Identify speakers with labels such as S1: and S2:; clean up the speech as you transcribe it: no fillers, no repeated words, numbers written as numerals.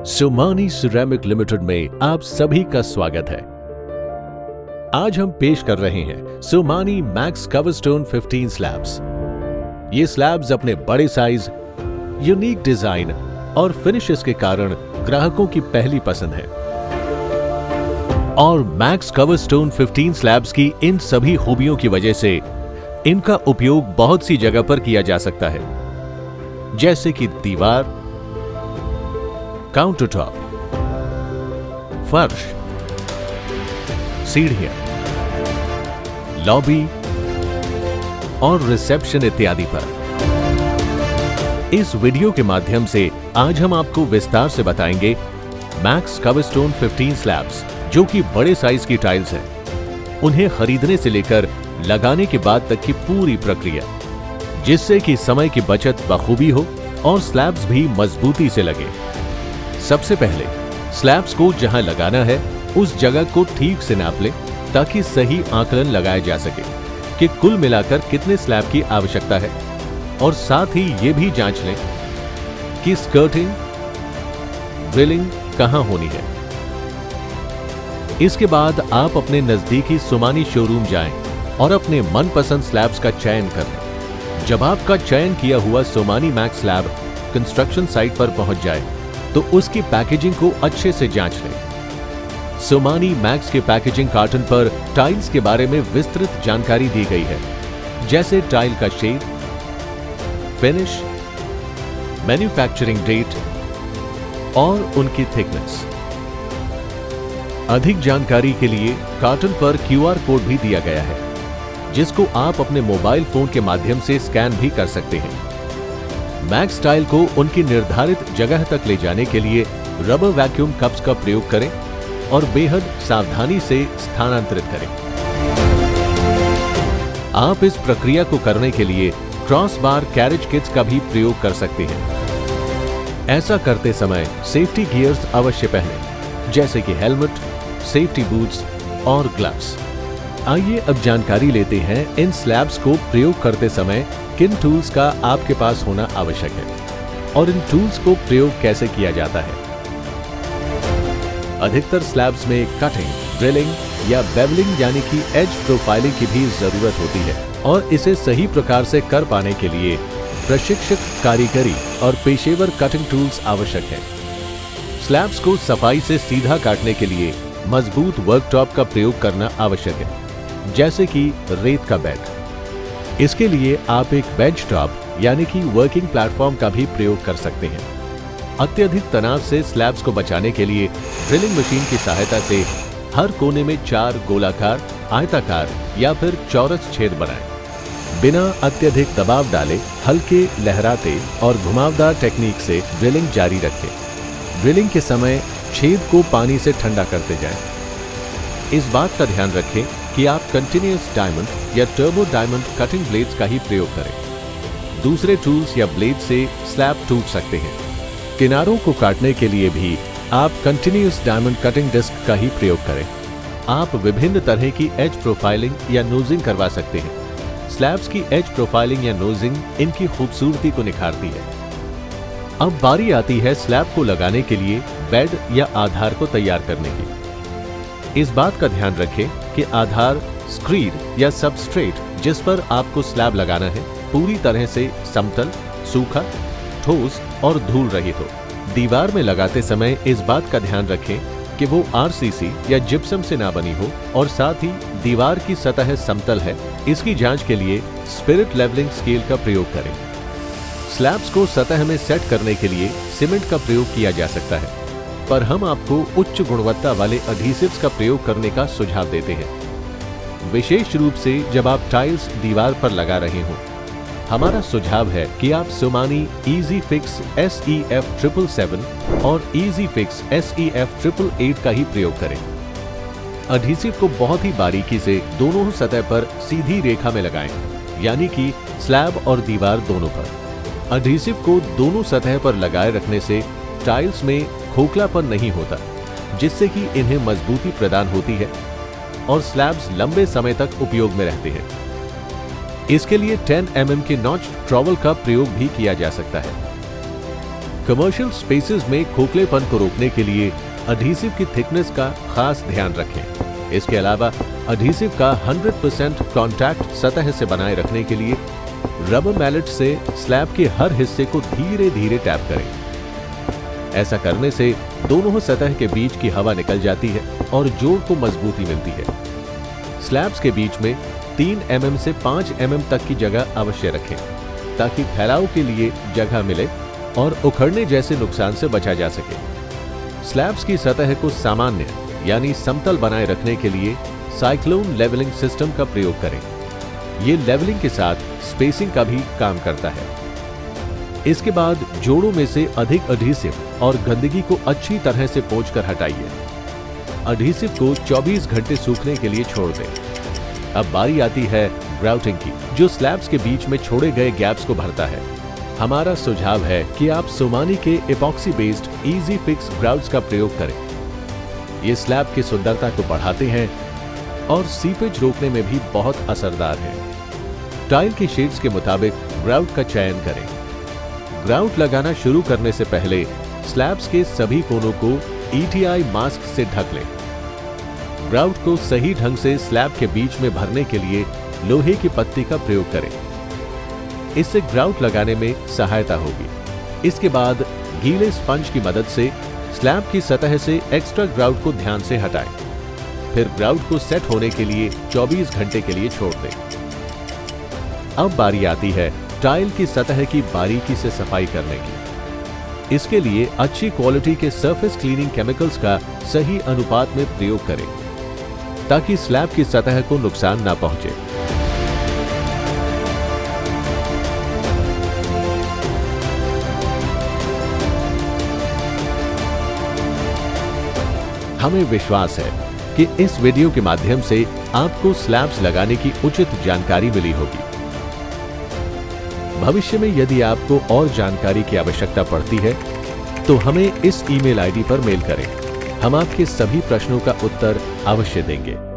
S1: Somani ceramic limited में आप सभी का स्वागत है। आज हम पेश कर रहे हैं सोमानी मैक्स कवरस्टोन 15 स्लैब्स। ये स्लैब्स अपने बड़े साइज, यूनिक डिजाइन और फिनिशेस के कारण ग्राहकों की पहली पसंद है। और मैक्स कवरस्टोन 15 स्लैब्स की इन सभी खूबियों की वजह से इनका उपयोग बहुत सी जगह पर किया जा सकता है, जैसे कि दीवार, काउंटर टॉप, फर्श, सीढ़ियां, लॉबी और रिसेप्शन इत्यादि पर। इस वीडियो के माध्यम से आज हम आपको विस्तार से बताएंगे मैक्स कवरस्टोन 15 स्लैब्स, जो कि बड़े साइज की टाइल्स हैं, उन्हें खरीदने से लेकर लगाने के बाद तक की पूरी प्रक्रिया, जिससे कि समय की बचत बखूबी हो और स्लैब्स भी मजबूती से लगे। सबसे पहले स्लैब्स को जहां लगाना है उस जगह को ठीक से नाप लें, ताकि सही आकलन लगाया जा सके कि कुल मिलाकर कितने स्लैब की आवश्यकता है, और साथ ही ये भी जांच लें कि स्कर्टिंग, ड्रिलिंग कहां होनी है। इसके बाद आप अपने नजदीकी सोमानी शोरूम जाएं और अपने मनपसंद स्लैब्स का चयन कर लें। जब आपका चयन किया हुआ Somani max slab construction site पर पहुंच जाए तो उसकी पैकेजिंग को अच्छे से जांच लें। सोमानी मैक्स के पैकेजिंग कार्टन पर टाइल्स के बारे में विस्तृत जानकारी दी गई है, जैसे टाइल का शेड, फिनिश, मैन्युफैक्चरिंग डेट और उनकी थिकनेस। अधिक जानकारी के लिए कार्टन पर QR कोड भी दिया गया है, जिसको आप अपने मोबाइल फोन के माध्यम से स्कैन भी कर सकते हैं। मैक्स टाइल को उनकी निर्धारित जगह तक ले जाने के लिए रबर वैक्यूम कप्स का प्रयोग करें और बेहद सावधानी से स्थानांतरित करें। आप इस प्रक्रिया को करने के लिए क्रॉस बार कैरेज किट्स का भी प्रयोग कर सकते हैं। ऐसा करते समय सेफ्टी गियर्स अवश्य पहनें, जैसे कि हेलमेट, सेफ्टी बूट्स और ग्लव्स। आइए अब जानकारी लेते हैं इन स्लैब्स को प्रयोग करते समय किन टूल्स का आपके पास होना आवश्यक है और इन टूल्स को प्रयोग कैसे किया जाता है। अधिकतर स्लैब्स में कटिंग, ड्रिलिंग या बेवलिंग यानी कि एज प्रोफाइलिंग की भी जरूरत होती है, और इसे सही प्रकार से कर पाने के लिए प्रशिक्षित कारीगरी और पेशेवर कटिंग टूल्स आवश्यक है। स्लैब्स को सफाई से सीधा काटने के लिए मजबूत वर्कटॉप का प्रयोग करना आवश्यक है, जैसे कि रेत का बेड। इसके लिए आप एक बेंच टॉप यानी कि वर्किंग प्लेटफॉर्म का भी प्रयोग कर सकते हैं। अत्यधिक तनाव से स्लैब्स को बचाने के लिए ड्रिलिंग मशीन की सहायता से हर कोने में 4 गोलाकार, आयताकार या फिर चौरस छेद बनाएं। बिना अत्यधिक दबाव डाले हल्के, लहराते और घुमावदार टेक्निक से ड्रिलिंग जारी रखें। ड्रिलिंग के समय छेद को पानी से ठंडा करते जाएं। इस बात का ध्यान रखें कि आप कंटिन्यूअस डायमंड या टर्बो डायमंड कटिंग ब्लेड्स का ही प्रयोग करें। दूसरे टूल्स या ब्लेड से स्लैब टूट सकते हैं। किनारों को काटने के लिए भी आप कंटिन्यूअस डायमंड कटिंग डिस्क का ही प्रयोग करें। आप विभिन्न तरह की एज प्रोफाइलिंग या नोजिंग करवा सकते हैं। स्लैब्स की एज प्रोफाइलिंग या नोजिंग इनकी खूबसूरती को निखारती है। अब बारी आती है स्लैब को लगाने के लिए बेड या आधार को तैयार करने की। इस बात का ध्यान रखें कि आधार, स्क्रीड या सबस्ट्रेट जिस पर आपको स्लैब लगाना है पूरी तरह से समतल, सूखा, ठोस और धूल रहित हो। दीवार में लगाते समय इस बात का ध्यान रखें कि वो RCC या जिप्सम से ना बनी हो, और साथ ही दीवार की सतह समतल है। इसकी जांच के लिए स्पिरिट लेवलिंग स्केल का प्रयोग करें। स्लैब्स को सतह में सेट करने के लिए सीमेंट का प्रयोग किया जा सकता है, पर हम आपको उच्च गुणवत्ता वाले एडहेसिव्स का प्रयोग करने का सुझाव देते हैं, विशेष रूप से जब आप टाइल्स दीवार पर लगा रहे हों। हमारा सुझाव है कि आप सोमानी इजी फिक्स SEF 777 और इजी फिक्स SEF 888 का ही प्रयोग करें। एडहेसिव को बहुत ही बारीकी से दोनों सतह पर सीधी रेखा में लगाएं, यानी कि स्लैब और दीवार दोनों पर। एडहेसिव को दोनों सतह पर लगाए रखने से टाइल्स में खोखलापन नहीं होता, जिससे कि इन्हें मजबूती प्रदान होती है और स्लैब्स लंबे समय तक उपयोग में रहते हैं। इसके लिए 10 mm के नॉच ट्रॉवल का प्रयोग भी किया जा सकता है। कमर्शियल स्पेसेस में खोखलेपन को रोकने के लिए अडहेसिव की थिकनेस का खास ध्यान रखें। इसके अलावा अडहेसिव का 100% कॉन्टैक्ट सतह से बनाए रखने के लिए रबर मैलेट से स्लैब के हर हिस्से को धीरे धीरे टैप करें। ऐसा करने से दोनों सतह के बीच की हवा निकल जाती है और जोड़ को मजबूती मिलती है। स्लैब्स के बीच में 3 mm से 5 mm तक की जगह अवश्य रखें ताकि फैलाव के लिए जगह मिले और उखड़ने जैसे नुकसान से बचा जा सके। स्लैब्स की सतह को सामान्य यानी समतल बनाए रखने के लिए साइक्लोन लेवलिंग सिस्टम का प्रयोग करें। ये लेवलिंग के साथ स्पेसिंग का भी काम करता है। इसके बाद जोड़ों में से अधिक अडहेसिव और गंदगी को अच्छी तरह से पोंछकर हटाइए। अडहेसिव को 24 घंटे सूखने के लिए छोड़ दें। अब बारी आती है ग्राउटिंग की, जो स्लैब्स के बीच में छोड़े गए गैप्स को भरता है। हमारा सुझाव है कि आप सोमानी के एपॉक्सी बेस्ड इजी फिक्स ग्राउट्स का प्रयोग करें। ये स्लैब की सुंदरता को बढ़ाते हैं और सीपेज रोकने में भी बहुत असरदार है। टाइल की शेड्स के मुताबिक ग्राउट का चयन करें। ग्राउट लगाना शुरू करने से पहले स्लैब्स के सभी कोनों को ETI मास्क से ढक लें। ग्राउट को सही ढंग से स्लैब के बीच में भरने के लिए लोहे की पत्ती का प्रयोग करें। इससे ग्राउट लगाने में सहायता होगी। इसके बाद गीले स्पंज की मदद से स्लैब की सतह से एक्स्ट्रा ग्राउट को ध्यान से हटाएं। फिर ग्राउट को सेट होने के लिए 24 घंटे के लिए छोड़ दें। अब बारी आती है टाइल की सतह की बारीकी से सफाई करने की। इसके लिए अच्छी क्वालिटी के सरफेस क्लीनिंग केमिकल्स का सही अनुपात में प्रयोग करें ताकि स्लैब की सतह को नुकसान ना पहुंचे। हमें विश्वास है कि इस वीडियो के माध्यम से आपको स्लैब्स लगाने की उचित जानकारी मिली होगी। भविष्य में यदि आपको और जानकारी की आवश्यकता पड़ती है तो हमें इस ईमेल आईडी पर मेल करें। हम आपके सभी प्रश्नों का उत्तर अवश्य देंगे।